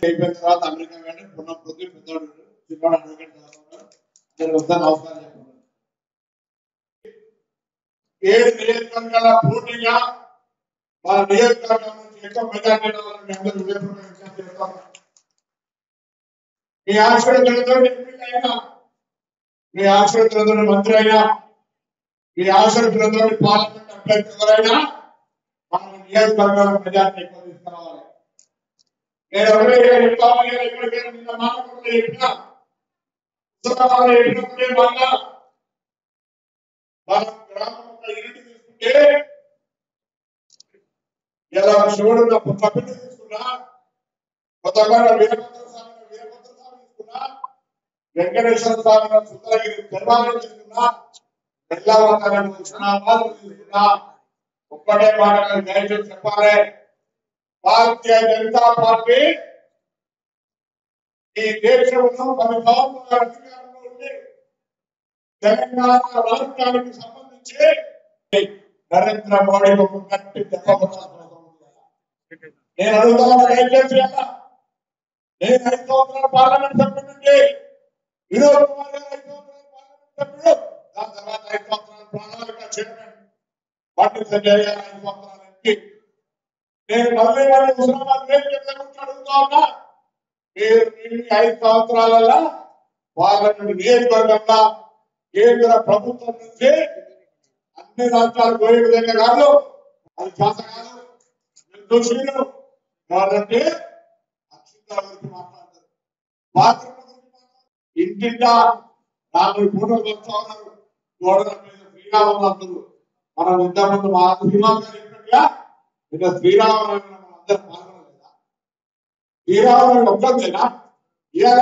అయిపోయిన తర్వాత అమెరికా కానీ పునఃపృతి పెద్దవాడు చిన్నవాడు అడ్వకేట్ చదువుకుంటారు అవసరం చెప్పండి 7 నియోజకవర్గాల పోటీగా మన నియోజకవర్గం నుంచి ఎక్కువ మెజార్టీ మీ ఆశీర్వాదంతో ఎంపీ అయినా మీ ఆశీర్వాదంతో మంత్రి అయినా మీ ఆశీర్వాదంతో పార్లమెంట్ అభ్యర్థి ఎవరైనా మన నియోజకవర్గాల మెజార్టీ ఎక్కువ తీసుకురావాలి. నేను ఎవరైనా ఎక్కడికైనా నిన్న మాట్లాడుతూ చెప్పినా మన గ్రామం ఒక యూనిట్ తీసుకుంటే ఇలా శివుడు పక్కన తీసుకున్నా కొత్తగా వీరభద్ర స్వామి తీసుకున్నా వెంకటేశ్వర స్వామి సుందరగిరి నిర్మాణం తీసుకున్నా ఎల్లావతారం తీసుకున్నా ఒక్కటే మాట దయచేసి చెప్పాలి. భారతీయ జనతా పార్టీ ఈ దేశంలో 10 సంవత్సరాల అధికారంలో ఉండి తెలంగాణ రాష్ట్రానికి సంబంధించి నరేంద్ర మోడీ ఒక గట్టి నేను అడుగుతాను దయచేసి నేను 5 సంవత్సరాల పార్లమెంట్ సభ్యుడు నుండి వినోద్ కుమార్ గారు 5 సంవత్సరాల పార్లమెంట్ సభ్యుడు దాని తర్వాత 5 సంవత్సరాల ప్రణాళిక చైర్మన్ పార్టీ సంజయ్ గారు 5 సంవత్సరాల ఎంపీ. నేను మళ్ళీ హుస్నాబాద్ వేదిక అడుగుతా ఉన్నా మీరు 5 సంవత్సరాలలో పార్లమెంట్ నియోజకవర్గంగా కేంద్ర ప్రభుత్వం నుంచి అన్ని రాష్ట్రాలు పోయే విధంగా కాదు అది చేత కాదు దోషులు కాబట్టి అక్షింతల గురించి మాట్లాడతారు బాత్రూమ్ గురించి మాట్లాడతారు ఇంటింటా 4 ఫోటోలు వస్తా ఉన్నారు గోడల మీద శ్రీరామనాథులు మనం ఇంతకుముందు మా శ్రీరామ గారు చెప్పినట్టుగా ఇంకా శ్రీరామనవమి అందరూ పాల్గొనలేదా శ్రీరామనవమి ఒక్కదేనా ఇవాళ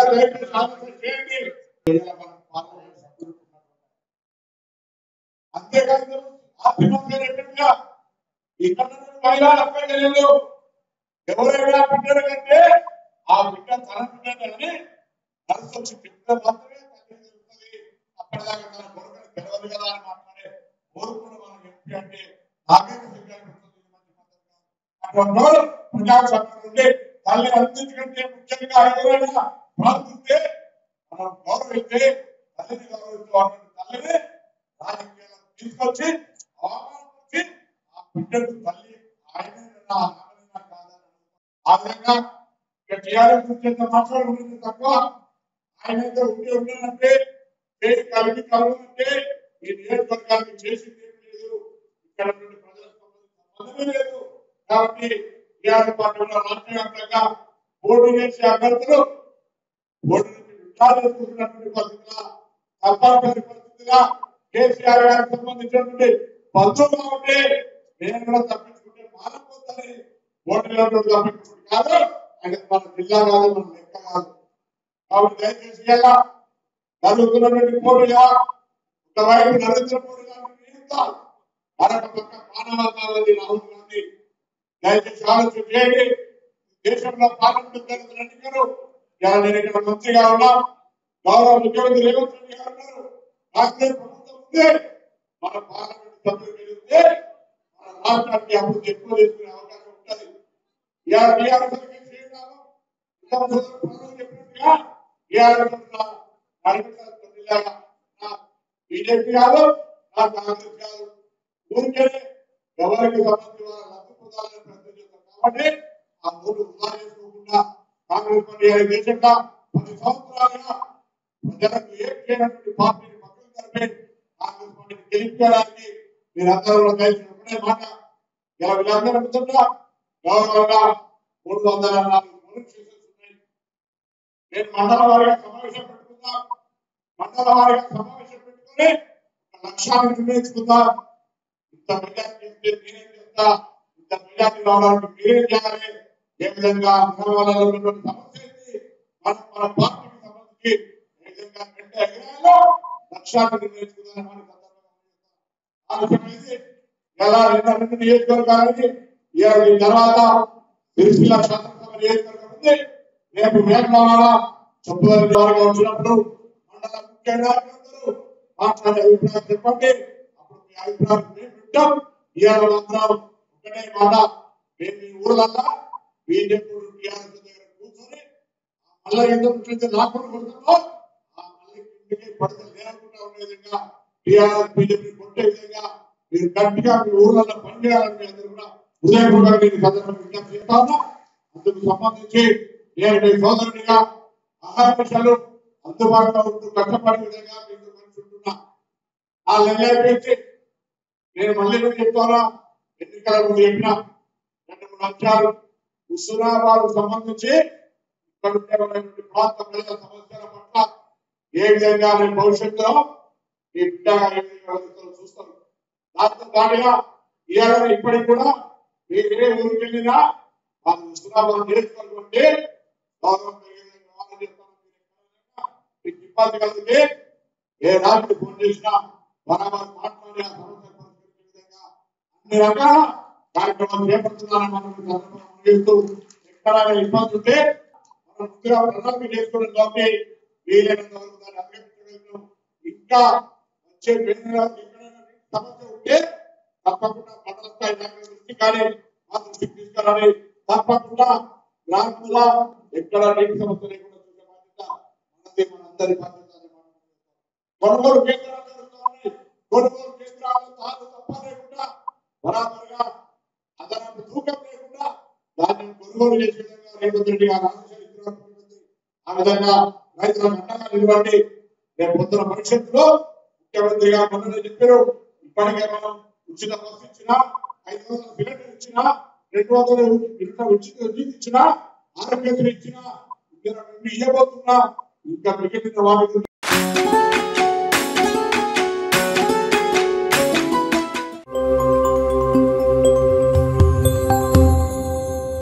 చేయండి అంతేకాదు ఆత్మహత్య ఇక్కడ మహిళా అప్పగలేదు ఎవరైనా బిడ్డలు కంటే ఆ బిడ్డ తన బిడ్డని మనసు వచ్చి బిడ్డ మాత్రమే జరుగుతుంది. అప్పటిదాకా తన కొడుకుని తెలవదు కదా అని మాట్లాడే కోరుకున్న మన ఎంపీ అంటే నాకైతే అటువంటి ప్రజాస్వామ్యం నుండి తల్లి అన్నింటికంటే ముఖ్యంగా ఎవరైనా ప్రార్థిస్తే మనం గౌరవిస్తే తల్లిని గౌరవిస్తూ తల్లిని రాజకీయాలను తీసుకొచ్చి అవమానించి ఆ బిడ్డకు తల్లి ఆయన ఆ విధంగా టీఆర్ఎస్ మాట్లాడుకుంటుంది తప్ప ఆయనతో ఉండాలంటే కలిగి కలవాలంటే ఈ నియోజకవర్గానికి చేసింది ఏం లేదు ఇక్కడ ప్రజలకు సంబంధమే లేదు. కాబట్టి టీఆర్ఎస్ పార్టీలో రాష్ట్ర వ్యాప్తంగా పోటీ చేసే అభ్యర్థులు పోటీ నుంచి విచారణ చేసుకుంటున్నటువంటి పరిస్థితుల తప్పనిసరి పరిస్థితిగా కేసీఆర్ గారికి సంబంధించినటువంటి బంధువులు ఉంటే నేను కూడా తప్పించుకుంటే మానపోతాని పోటీలో తప్పించుకుంటే కాదు అది మన జిల్లా కాదు మన లెక్క కాదు. కాబట్టి దయచేసి ఇలా జరుగుతున్నటువంటి పోటీగా ఒకవైపు నరేంద్ర మోడీ గారిని మరొక పక్క మానవతావాది రాహుల్ గాంధీ దయచేసి ఆలోచన చేయండి. దేశంలో పార్లమెంట్ జరుగుతున్న ఎన్నికలు ఇలా నేను ఇక్కడ మంత్రిగా ఉన్నా గౌరవ ముఖ్యమంత్రి రేవంత్ రెడ్డి గారు ఉన్నారు కాంగ్రెస్ ప్రభుత్వం ఉంటే మన పార్లమెంట్ సభ్యులు గెలిస్తే మన రాష్ట్రానికి అభివృద్ధి ఎక్కువ చేసుకునే అవకాశం ఉంటుంది. బీజేపీ కాదు నా కాంగ్రెస్ కాదు ఊరికే ఎవరికి సంబంధించి వాళ్ళ లబ్ధి పొందాలని ప్రయత్నం చేస్తారు. కాబట్టి ఆ ఓటు వృధా చేసుకోకుండా కాంగ్రెస్ పార్టీ దేశంగా 10 సంవత్సరాలుగా ప్రజలకు ఏం చేయనటువంటి పార్టీని పక్కన జరిపే కాంగ్రెస్ పార్టీని గెలిపించడానికి మీరందరూ కలిసి ఒకటే మాట ఇలా వీళ్ళందరూ ముందుగా గౌరవంగా 304 నోటిఫికేషన్స్ ఉన్నాయి. నేను మండల వారిగా సమావేశం పెట్టుకుందాం మండల వారిగా సమావేశం పెట్టుకుని లక్ష్యాన్ని నిర్ణయించుకుందాం. ఇంత మెజార్టీ చేస్తే నేనేం చేస్తా ఇంత మెజార్టీ రావడానికి మీరేం చేయాలి ఏ విధంగా గ్రామాలలో ఉన్నటువంటి సమస్య మన పార్టీకి సంబంధించి ఏ విధంగా గంట ఎగరాలో లక్ష్యాన్ని నిర్ణయించుకుందాం. ఆలోచన ఎలా 2 నియోజకవర్గాలని ఈ తర్వాత సిరిసిల్ల శాసనసభ నియోజకవర్గం ఉంది. రేపు వేమవాడ చెప్పుదారి ద్వారా వచ్చినప్పుడు మండల ముఖ్య నాయకులందరూ మాట్లాడే అభిప్రాయం చెప్పండి. అప్పుడు మీ అభిప్రాయం మేము వింటాం. ఇవాళ మాత్రం ఒకటే మాట మేము ఈ ఊళ్ళల్లో బీజేపీ టీఆర్ఎస్ దగ్గర కూర్చొని మళ్ళీ ఎంత లాక్డౌన్ కొడుతుందో ఆ మళ్ళీ ఇంటికి పడతలు లేకుండా ఉండే విధంగా టీఆర్ఎస్ బీజేపీ కొట్టే విధంగా మీరు గట్టిగా మీ ఊళ్ళలో పనిచేయాలని మీ అందరూ కూడా ఉదయపూర్వకంగా విజ్ఞప్తి చేస్తాను. అందుకు సంబంధించి నేను మీ సోదరుడిగా అహర్నిశలు అందుబాటులో ఉంటూ కష్టపడే విధంగా మీకు మనుషుంటున్నా. ఆ లెక్కైపోయింది. నేను మళ్ళీ చెప్తానా, ఎన్నికల ముందు చెప్పిన 2-3 అంశాలు హుస్నాబాద్ సంబంధించి ఇక్కడ ఉండేటువంటి ప్రాంత ప్రజల సమస్యల పట్ల ఏ విధంగా నేను భవిష్యత్తులో ఈ బిడ్డగా ఏ విధంగా చూస్తాను. దాంతో పాటుగా ఇవాళ ఇప్పటికి కూడా మీరు ఏ ఊరికి వెళ్ళినా వాళ్ళు హుస్నాబాద్ నేర్చుకోవాలంటే గౌరవం మీకు ఇబ్బంది కలిగితే ఏ రాత్రి ఫోన్ చేసినా బరాబర్ మాట్లాడి ఆ సమస్య పరిష్కరించే విధంగా అన్ని రకాల కార్యక్రమాలు చేపడుతున్నారని మనం ఎక్కడైనా ఇబ్బంది ఉంటే మనం ముందుగా ప్రణాళిక చేసుకోవడం కాబట్టి వీలైనంత వరకు దాన్ని అధిగమించగలుగుతాం. ఇంకా వచ్చే ఎక్కడైనా సమస్య ఉంటే తప్పకుండా మండల స్థాయి నాయకుల దృష్టి కానీ మా దృష్టికి తీసుకురాని తప్పకుండా గ్రామంలో ఎక్కడ నీటి సమస్య లేకుండా చూసే బాధ్యత మనది, మనందరి బాధ్యత. కొనుగోలు కేంద్రాలు జరుగుతున్నాయి. కొనుగోలు కేంద్రాలు తాను తప్ప లేకుండా బరాబరుగా అదనపు తూకం లేకుండా దాన్ని కొనుగోలు చేసే విధంగా రేవంత్ రెడ్డి గారు ఆదేశాలు. ఆ విధంగా రైతులకు అండగా నిలబడి రేపు పొద్దున భవిష్యత్తులో ముఖ్యమంత్రి గారు మొదలు చెప్పారు. ఇప్పటికే మనం ఉచిత బస్సు ఇచ్చినా, 500 సిలిండర్ ఇచ్చినా, 200 ఉచిత ఇచ్చినా, ఆరోగ్యశ్రీ ఇచ్చినా, ఇవ్వబోతున్నా. ఇంకా మిగిలిన వాటి